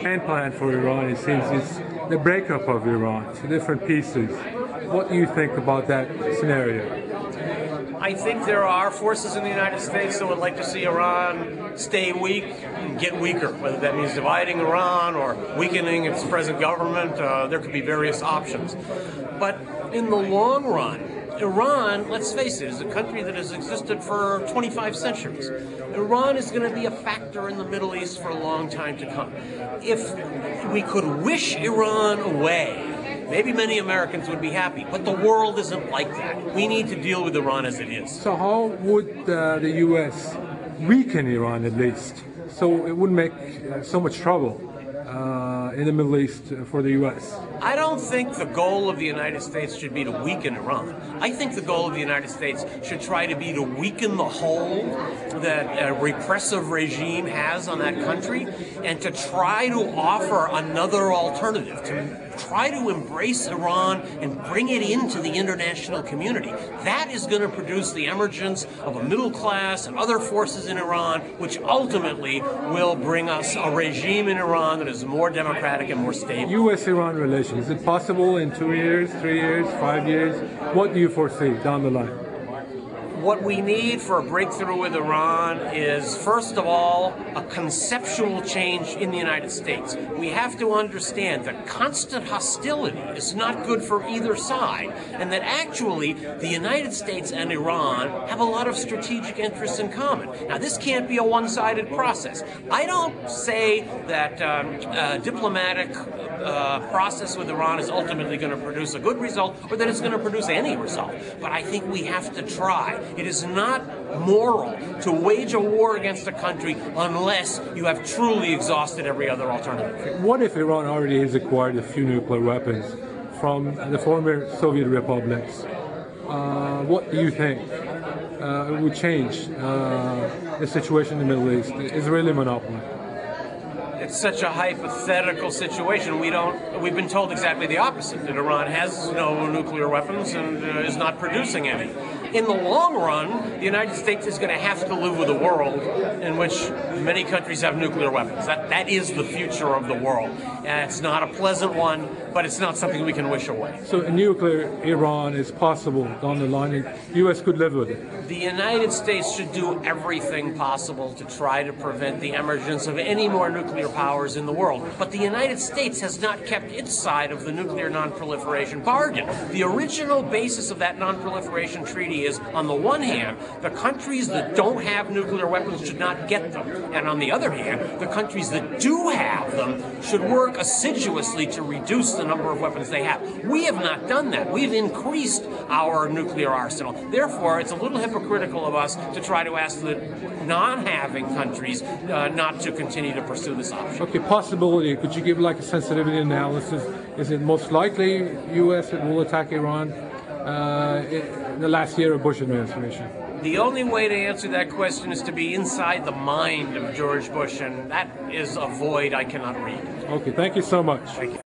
main plan for Iran, it seems, is the breakup of Iran to different pieces. What do you think about that scenario? I think there are forces in the United States that would like to see Iran stay weak and get weaker, whether that means dividing Iran or weakening its present government. There could be various options. But in the long run, Iran, let's face it, is a country that has existed for 25 centuries. Iran is going to be a factor in the Middle East for a long time to come. If we could wish Iran away, maybe many Americans would be happy, but the world isn't like that. We need to deal with Iran as it is. So how would the U.S. weaken Iran at least, so it wouldn't make so much trouble in the Middle East for the U.S.? I don't think the goal of the United States should be to weaken Iran. I think the goal of the United States should try to be to weaken the hold that a repressive regime has on that country and to try to offer another alternative, to try to embrace Iran and bring it into the international community. That is going to produce the emergence of a middle class and other forces in Iran, which ultimately will bring us a regime in Iran that is more democratic and more stable. U.S.-Iran relations, is it possible in 2 years, 3 years, 5 years? What do you foresee down the line? What we need for a breakthrough with Iran is, first of all, a conceptual change in the United States. We have to understand that constant hostility is not good for either side, and that actually the United States and Iran have a lot of strategic interests in common. Now, this can't be a one-sided process. I don't say that a diplomatic process with Iran is ultimately going to produce a good result or that it's going to produce any result, but I think we have to try. It is not moral to wage a war against a country unless you have truly exhausted every other alternative. What if Iran already has acquired a few nuclear weapons from the former Soviet republics? What do you think would change the situation in the Middle East? Israeli monopoly. It's such a hypothetical situation. We've been told exactly the opposite, that Iran has no nuclear weapons and is not producing any. In the long run, the United States is going to have to live with a world in which many countries have nuclear weapons. That is the future of the world. And it's not a pleasant one, but it's not something we can wish away. So a nuclear Iran is possible down the line, and the U.S. could live with it? The United States should do everything possible to try to prevent the emergence of any more nuclear powers in the world. But the United States has not kept its side of the nuclear non-proliferation bargain. The original basis of that non-proliferation treaty is, on the one hand, the countries that don't have nuclear weapons should not get them. And on the other hand, the countries that do have them should work assiduously to reduce the number of weapons they have. We have not done that. We've increased our nuclear arsenal. Therefore, it's a little hypocritical of us to try to ask the non-having countries not to continue to pursue this option. Okay, possibility. Could you give like a sensitivity analysis? Is it most likely U.S. will attack Iran in the last year of Bush administration? The only way to answer that question is to be inside the mind of George Bush, and that is a void I cannot read. Okay, thank you so much. Thank you.